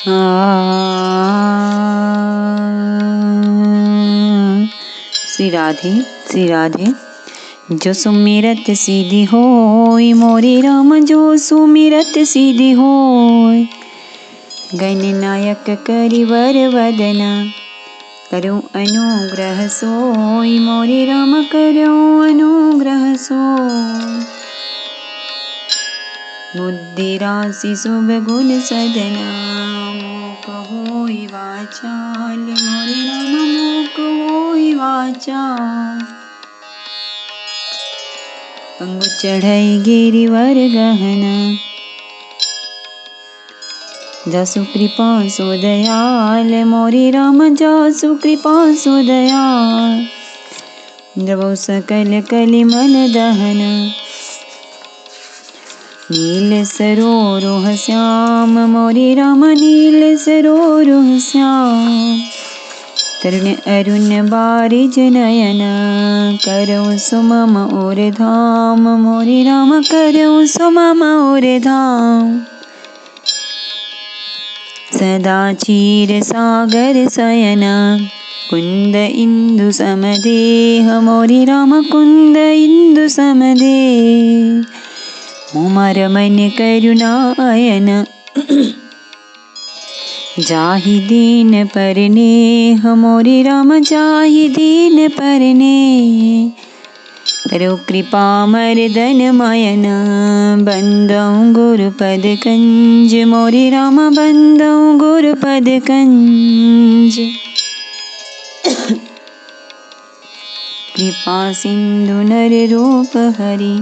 श्री राधे श्री राधे। जो सुमिरत सीधी होय मोरे राम, जो सुमिरत सीधी होय। गणनायक करिवर वदना, करो अनुग्रह सोय मोरे राम, करो अनुग्रह सोय। बुद्धि राशि शुभ गुण सदना, मोक होय वाचाल मोरे राम, मोक होय वाचाल। अंगु चढ़ई गिरिवर गहना, जसु कृपा सो दयाल मोरे राम, जसु कृपा सो दयाल। जबौ सकल कलिमल दहना, नील सरोरुह श्याम मोरे राम, नील सरोरुह श्याम। तरुण अरुण बारिज नयन, करौ सुमम और धाम मोरे राम, करौ सुमम और धाम। सदा क्षीर सागर शयन, कुंद इंदु समदेह मोरे राम, कुंद इंदु समदेह। उमर मन करुणायन, जाहि दीन परनेह मोरे राम, जाहि दीन परनेह। करो कृपा मर्दन मयन, बंदौ गुरुपद कंज मोरे राम, बंदौ गुरुपद कंज। कृपा सिंधु नर रूप हरि,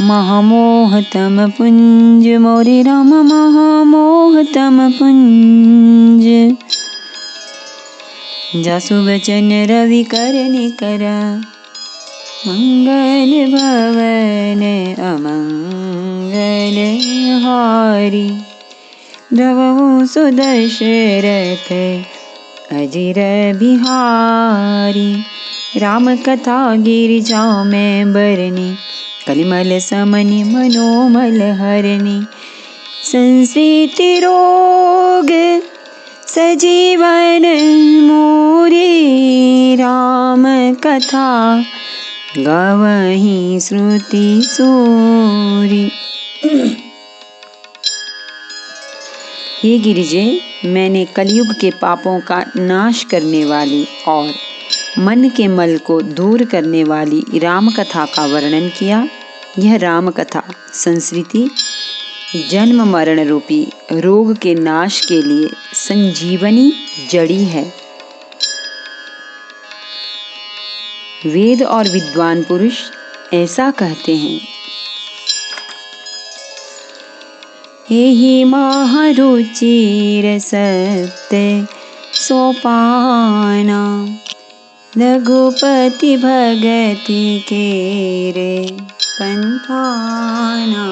महामोह तम पुंज मोरे राम, महामोह तम पुंज। जसु बचन रवि करनि करा, मंगल भवन अमंगल हारी। धवौ सुदशरथ अजिर बिहारी, राम कथा गिरिजा में बरनी, कलिमल समनि मनोमल हरनि। संस्कृति रोग सजीवन मोरे राम, कथा गावहीं श्रुति सूरी। हे गिरिजे, मैंने कलयुग के पापों का नाश करने वाली और मन के मल को दूर करने वाली राम कथा का वर्णन किया। यह राम कथा संस्कृति जन्म मरण रूपी रोग के नाश के लिए संजीवनी जड़ी है। वेद और विद्वान पुरुष ऐसा कहते हैं। एहि महारुचिर सत्य सोपाना, रघुपति भगति केरे पंथाना।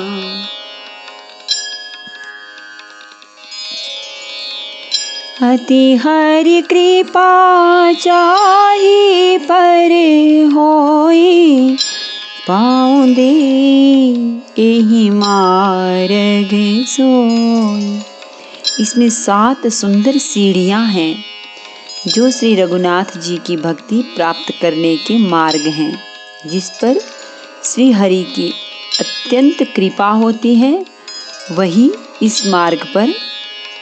अति हरि कृपा चाहि पर होई, पाऊँ दे एहि मार्ग सोई। इसमें 7 सुंदर सीढ़ियाँ हैं जो श्री रघुनाथ जी की भक्ति प्राप्त करने के मार्ग हैं, जिस पर श्री हरि की अत्यंत कृपा होती है, वही इस मार्ग पर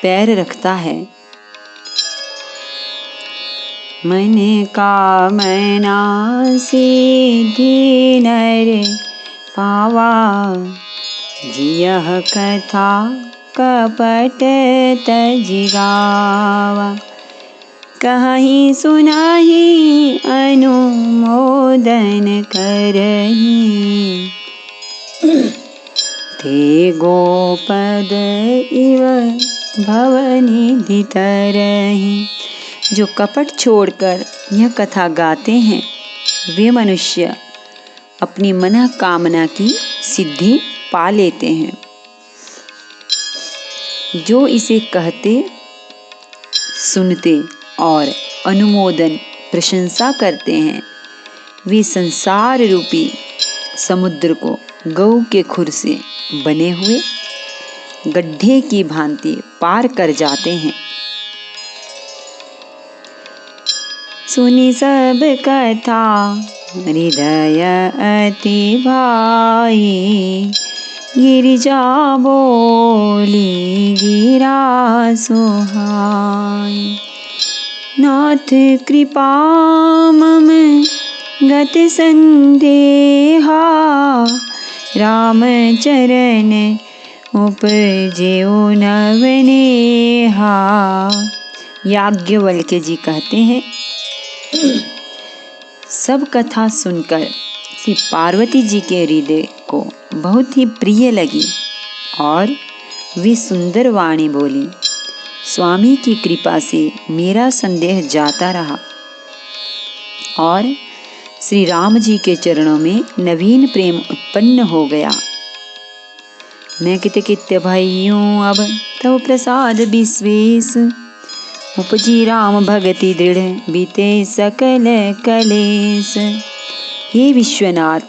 पैर रखता है। मन कामना सिद्धि नर पावा, जियह कथा कपट तजि गावा। कहीं सुनाही अनुमोदन करही, ते गोपद इव भवनिधि तरही। जो कपट छोड़कर यह कथा गाते हैं, वे मनुष्य अपनी मन कामना की सिद्धि पा लेते हैं। जो इसे कहते, सुनते और अनुमोदन प्रशंसा करते हैं, वे संसार रूपी समुद्र को गऊ के खुर से बने हुए गड्ढे की भांति पार कर जाते हैं। सुनी सब कथा हृदय अति भाई, गिरिजा बोली गिरा सुहाई। नाथ कृपा मम गत संदेहा, राम चरण उपजेउ नवनेहा। याज्ञवल्क्य जी कहते हैं, सब कथा सुनकर श्री पार्वती जी के हृदय को बहुत ही प्रिय लगी और वे सुंदर वाणी बोली। स्वामी की कृपा से मेरा संदेह जाता रहा और श्री राम जी के चरणों में नवीन प्रेम उत्पन्न हो गया। मैं कित कित्य भइयूं अब तव प्रसाद विश्वेश, उपजी राम भगति दृढ़ बीते सकल कलेश। हे विश्वनाथ,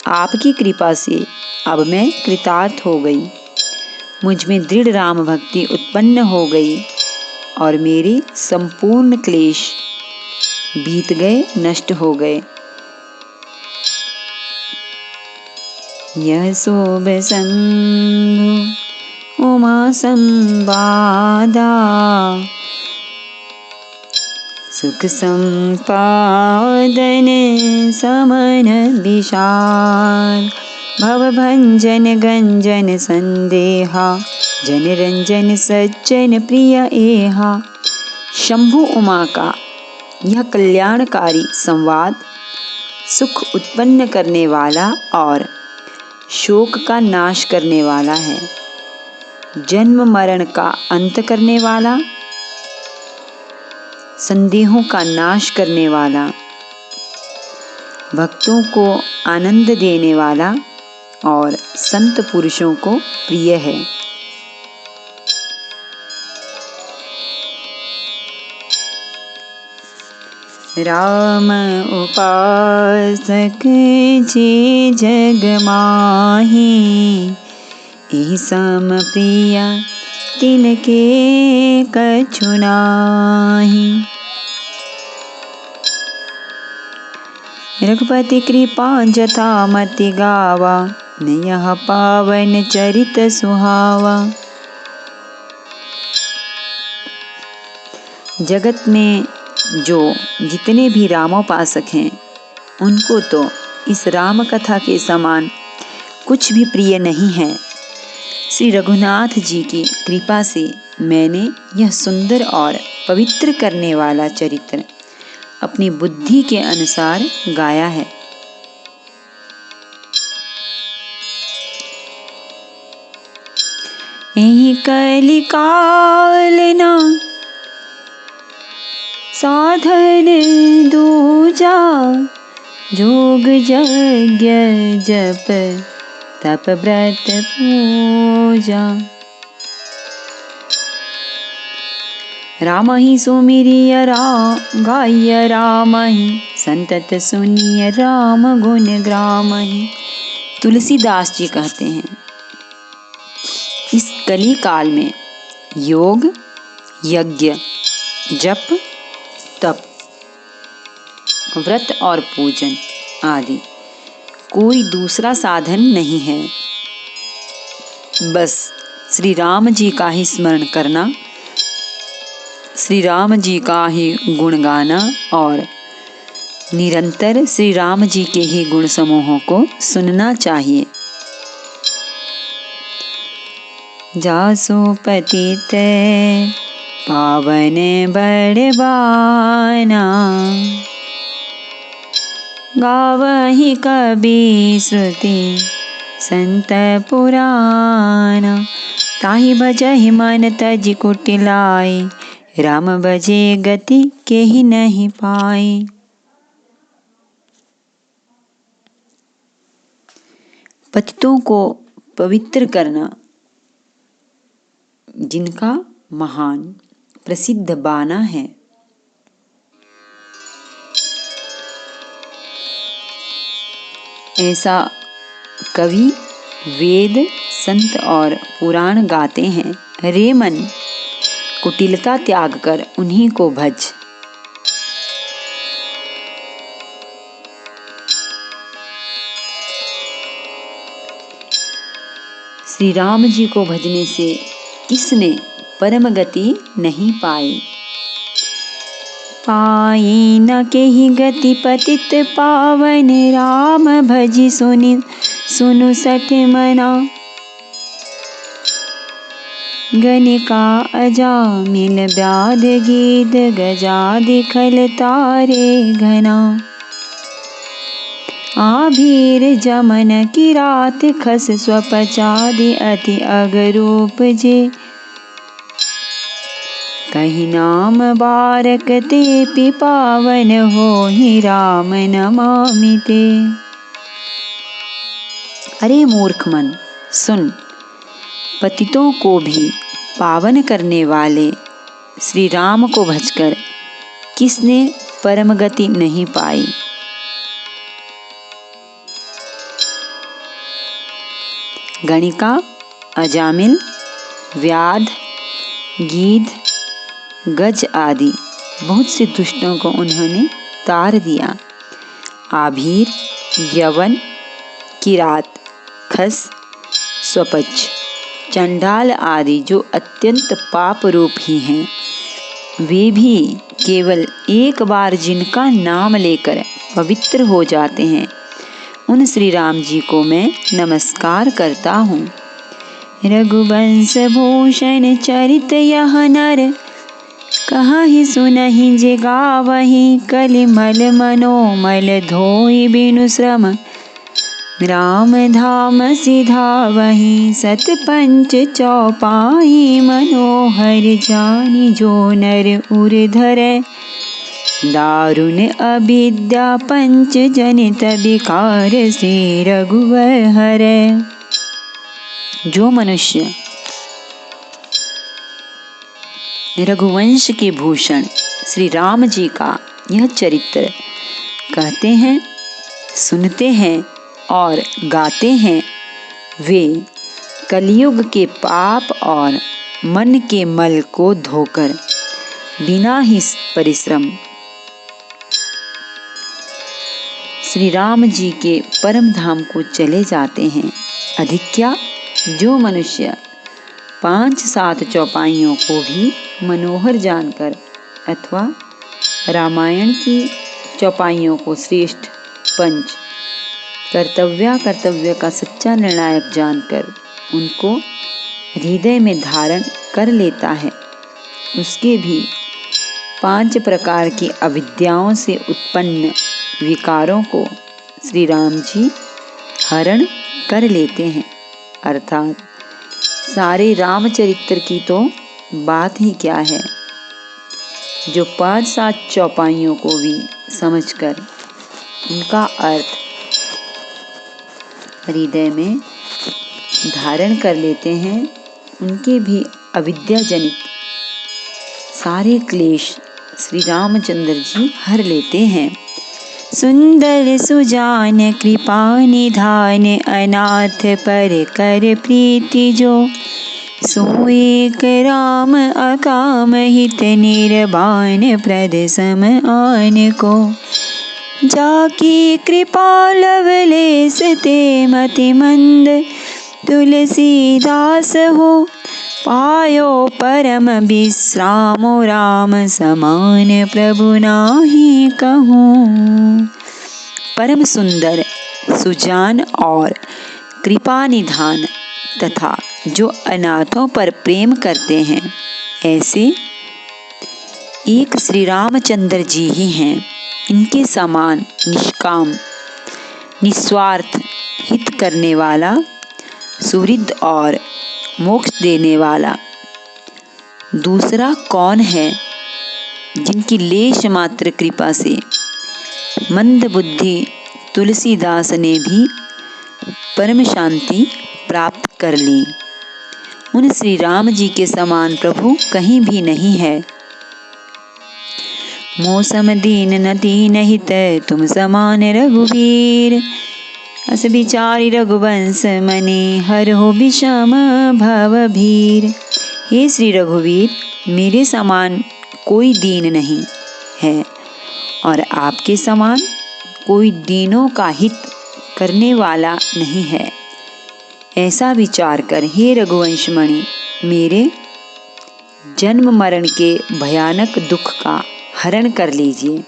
आपकी कृपा से अब मैं कृतार्थ हो गई, मुझ में दृढ़ राम भक्ति उत्पन्न हो गई और मेरे संपूर्ण क्लेश बीत गए, नष्ट हो गए। यह शोभ सिंधु उमा संवादा, सुख संपादन समन विशाल। भव भंजन गंजन संदेहा, जन रंजन सज्जन प्रिय एहा। शंभु उमा का यह कल्याणकारी संवाद सुख उत्पन्न करने वाला और शोक का नाश करने वाला है, जन्म मरण का अंत करने वाला, संदेहों का नाश करने वाला, भक्तों को आनंद देने वाला और संत पुरुषों को प्रिय है। राम उपासक जे जग माही, एहि सम प्रिय तिनके कछु नाहि। रघुपति कृपा जथा मति गावा, यह पावन चरित सुहावा। जगत में जो जितने भी रामोपासक हैं, उनको तो इस राम कथा के समान कुछ भी प्रिय नहीं है। श्री रघुनाथ जी की कृपा से मैंने यह सुंदर और पवित्र करने वाला चरित्र अपनी बुद्धि के अनुसार गाया है। यही कलिकाल ना साधन दूजा, जोग यज्ञ जप तप व्रत पूजा। राम ही सुमिरिय गाय राम ही, संतत सुनिय राम गुण ग्राम ही। तुलसीदास जी कहते हैं, इस कली काल में योग, यज्ञ, जप, तप, व्रत और पूजन आदि कोई दूसरा साधन नहीं है। बस श्री राम जी का ही स्मरण करना, श्री राम जी का ही गुण गाना और निरंतर श्री राम जी के ही गुण समूहों को सुनना चाहिए। जासु पतित पावन बड़बाना, गावहि कबि श्रुति संत पुराना। ताहि भजहि मन तज कुटिलाए, राम भजे गति केहि नहीं पाए। पतितों को पवित्र करना जिनका महान प्रसिद्ध बाना है। ऐसा कवि वेद संत और पुराण गाते हैं, रे मन कुटिलता त्याग कर उन्हीं को भज। श्री राम जी को भजने से किसने परम गति नहीं पाई। पाई न केहि गति पतित पावन, राम भजि सुनु सठ मना। गणिका अजामिल व्याध गीत, गजादि खल तारे घना। आभीर जमन की रात, खस स्वपचादि अति अगरूप जे। कही नाम बारक ते पावन, हो ही राम नमामि ते। अरे मूर्ख मन सुन, पतितों को भी पावन करने वाले श्री राम को भजकर किसने परम गति नहीं पाई। गणिका, अजामिल, व्याध, गीध, गज आदि बहुत से दुष्टों को उन्होंने तार दिया। आभीर, यवन, किरात, खस, स्वपच, चंडाल आदि जो अत्यंत पाप रूप ही हैं, वे भी केवल एक बार जिनका नाम लेकर पवित्र हो जाते हैं, उन श्री राम जी को मैं नमस्कार करता हूँ। रघुवंश भूषण चरित यह नर, कहाहि सुनहि जे गावहि। कलिमल मनोमल धोई बिनु श्रम, राम धाम सिधावहि। सत पंच चौपाई मनोहर, जानि जो नर उर धरै। दारुण अविद्या पंच जनित विकार, श्री रघुवर हरै। जो मनुष्य रघुवंश के भूषण श्री राम जी का यह चरित्र कहते हैं, सुनते हैं और गाते हैं, वे कलयुग के पाप और मन के मल को धोकर बिना ही परिश्रम श्री राम जी के परम धाम को चले जाते हैं। अधिक क्या, जो मनुष्य 5-7 चौपाइयों को भी मनोहर जानकर अथवा रामायण की चौपाइयों को श्रेष्ठ पंच कर्तव्य का सच्चा निर्णायक जानकर उनको हृदय में धारण कर लेता है, उसके भी 5 प्रकार की अविद्याओं से उत्पन्न विकारों को श्री राम जी हरण कर लेते हैं। अर्थात सारे रामचरित्र की तो बात ही क्या है, जो 5-7 चौपाइयों को भी समझकर उनका अर्थ हृदय में धारण कर लेते हैं, उनके भी अविद्या जनित सारे क्लेश श्री रामचंद्र जी हर लेते हैं। सुंदर सुजान कृपा निधान, अनाथ पर कर प्रीति जो। सो एक राम अकाम हित, निर्बाण प्रद सम आन को। जाकी कृपा लवलेस ते मति मंद, तुलसीदास हो पायो परम विश्राम। राम समान प्रभु नाहि कहूँ। परम सुंदर, सुजान और कृपा निधान तथा जो अनाथों पर प्रेम करते हैं, ऐसे एक श्री रामचंद्र जी ही हैं। इनके समान निष्काम, निस्वार्थ हित करने वाला, सुहृद और मोक्ष देने वाला दूसरा कौन है। जिनकी लेश मात्र कृपा से मंद बुद्धि तुलसीदास ने भी परम शांति प्राप्त कर ली, उन श्री राम जी के समान प्रभु कहीं भी नहीं है। मौसम दीन न दीन हित, तुम समान रघुवीर। अस विचारि रघुवंश मने हरहु विषम भव भीर। हे श्री रघुवीर, मेरे समान कोई दीन नहीं है और आपके समान कोई दीनों का हित करने वाला नहीं है। ऐसा विचार कर हे रघुवंश मणि, मेरे जन्म मरण के भयानक दुख का हरण कर लीजिए।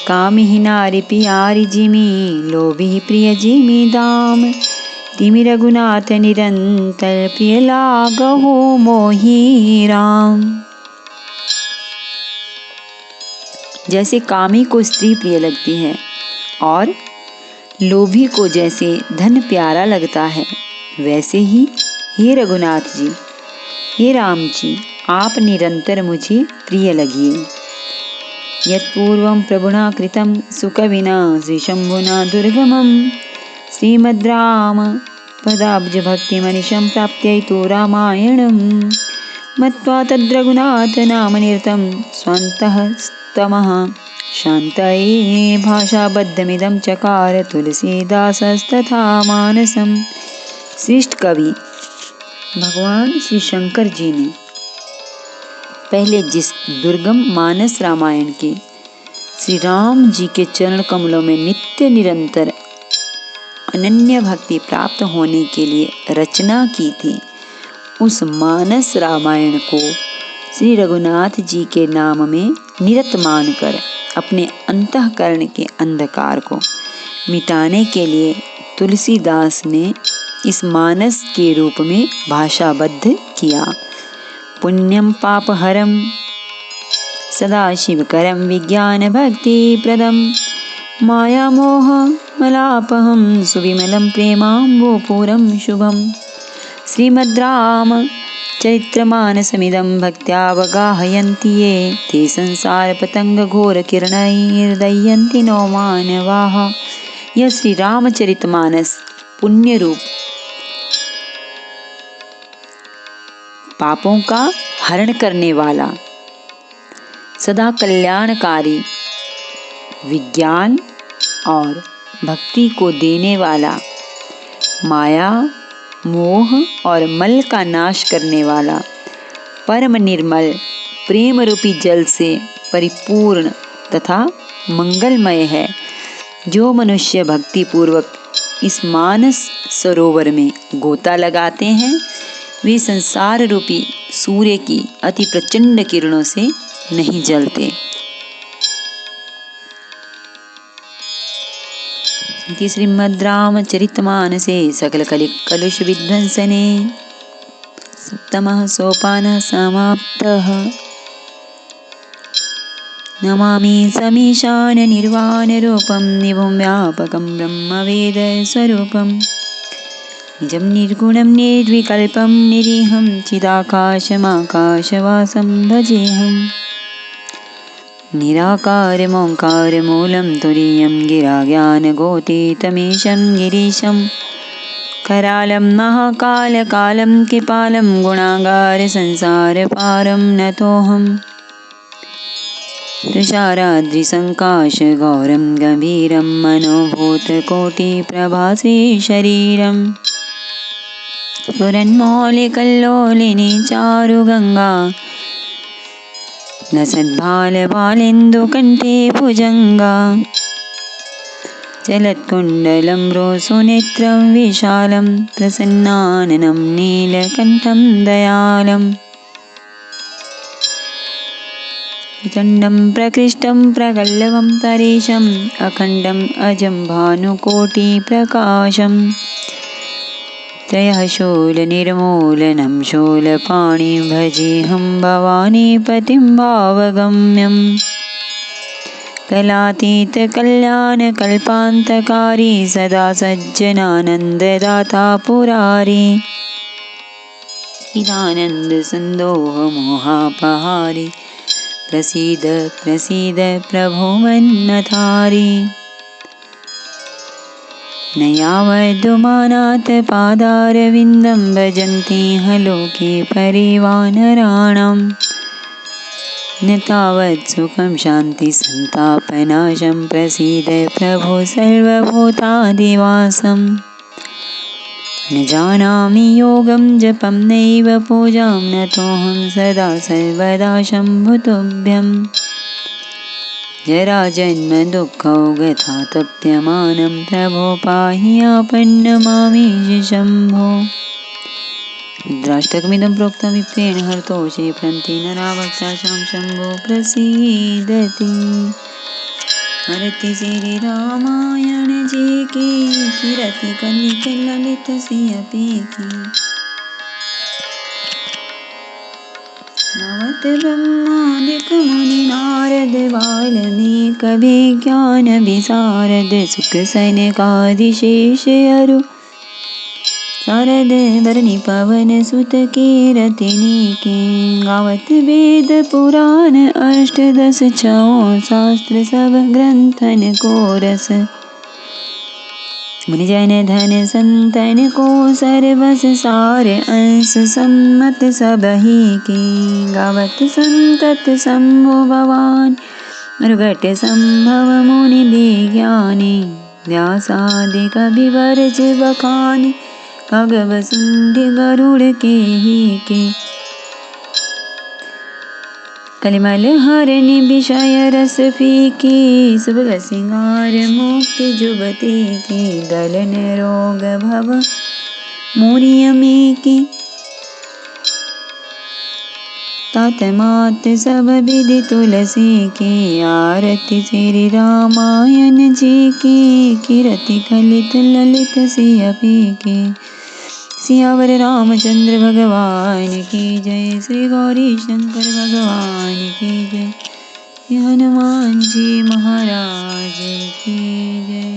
काम ही नारी प्यारी जिमी, लोभी प्रिय जिमी दाम। तिमि रघुनाथ निरंतर, प्रिय लागहु मोहि राम। जैसे कामी को स्त्री प्रिय लगती है और लोभी को जैसे धन प्यारा लगता है, वैसे ही हे रघुनाथ जी, हे राम जी, आप निरंतर मुझे प्रिय लगिए। यत्पूर्वं प्रभुना कृतं सुकविना श्रीशंभुना दुर्गमं, श्रीमद्राम पदाब्ज भक्तिमनिशं प्राप्त्यैतु रामायणं। मत्वा तद्रघुनाथ नाम निरतं स्वान्तः स्तमः, शान्तये भाषाबद्धमिदं चकार तुलसीदासस्तथा मानसम। श्रेष्ठ कवि भगवान श्री शंकर जी ने पहले जिस दुर्गम मानस रामायण के श्री राम जी के चरण कमलों में नित्य निरंतर अनन्य भक्ति प्राप्त होने के लिए रचना की थी, उस मानस रामायण को श्री रघुनाथ जी के नाम में निरत मानकर अपने अंतःकरण के अंधकार को मिटाने के लिए तुलसीदास ने इस मानस के रूप में भाषाबद्ध किया। पुण्यम पापहरम सदाशिवकरम विज्ञान भक्ति प्रदम, माया मोह मलापहम सुविमलम प्रेमाम्बोपुरम शुभम। श्रीमद्राम चरित्रमानसमिदं भक्त्यावगाहयन्ति ये, ते संसार पतंग घोर किरणैर्दयन्ति नो मानवाः। यह श्री रामचरितमानस पुण्य रूप पापों का हरण करने वाला, सदा कल्याणकारी, विज्ञान और भक्ति को देने वाला, माया मोह और मल का नाश करने वाला, परम निर्मल प्रेम रूपी जल से परिपूर्ण तथा मंगलमय है। जो मनुष्य भक्ति पूर्वक इस मानस सरोवर में गोता लगाते हैं, वे संसार रूपी सूर्य की अति प्रचंड किरणों से नहीं जलते। श्रीमद् रामचरितमानसे सकल कलुष विध्वंसने, सप्तमः सोपानः समाप्तः। नमामि समीशान निर्वाण रूपं, निभुं व्यापकं ब्रह्मवेद स्वरूपं। निजं निर्गुणं निर्विकल्पं निरीहं चिदाकाशमाकाशवासं भजेऽहम्। निराकारमोङ्कारमूलं तुरीयं गिराज्ञानगोतीतमीशं गिरीशं, करालं महाकालकालं कृपालं गुणागारसंसारपारं नतोऽहम्। तुषाराद्रिसङ्काशगौरं गम्भीरं मनोभूतकोटिप्रभासे शरीरं, स्फुरन्मौलिकल्लोलिनी चारुगङ्गा, लसद्भालबालेन्दुकण्ठे भुजङ्गा। चलत्कुण्डलं रोसुनेत्रं विशालं, प्रसन्नाननं नीलकण्ठं दयालम्। चण्डं प्रकृष्टं प्रगल्भं परेशम्, अखण्डम् अजं भानुकोटिप्रकाशम्। त्रयः शूलनिर्मूलनं शूलपाणिं भजेऽहं भवानीपतिं भावगम्यम्। कलातीतकल्याणकल्पान्तकारी, सदा सज्जनानन्ददाता पुरारी। चिदानन्दसन्दोहमोहापहारी, प्रसीद प्रसीद प्रभो मन्नतारी। न यावदुमानाथ पादारविन्दं, भजन्ति ह लोके परिवानराणाम्। न तावत् सुखं शान्ति सन्तापनाशं प्रसीद प्रभो सर्वभूतादिवासम् न जानामि योगं जपं नैव पूजां नतोऽहं सदा सर्वदा शम्भुतुभ्यं जराजन्म दुःखौ गता तप्यमानं प्रभो पाहि आपन्नमामीश शम्भो रुद्राष्टकमिदं प्रोक्तं विप्रेण हर्तोषे प्रन्ति नराभक्षाशां शम्भो प्रसीदति। हरति श्री रामायण जी की कीरति कलित ललित सिय पीकी नवत ब्रह्मादिक मुनि नारद वाल्मीकि विज्ञान विशारद सुख सनकादि शेष अरु शारद बरनि पवन सुत कीरति नीके गावत वेद पुराण अष्टदश छौ शास्त्र सब ग्रंथन को रस मुनिजन धन संतन को सर्वस सार अंश सम्मत सबही की गावत संतत शंभो भवान मृगट संभव मुनि विज्ञानी व्यासादि कविवर्ज बखानी खगव सुंड गरुड़ के कलिमल हरनि विषय रस फीकी सुबह सिंगार मुक्ति जुबती की दलन रोग भव मोरियमी की तात मात सब विधि तुलसी की आरती श्री रामायण जी की कीरति कलित ललित सिय पीकी सियावर रामचंद्र भगवान की जय श्री गौरी शंकर भगवान की जय हनुमान जी महाराज की जय।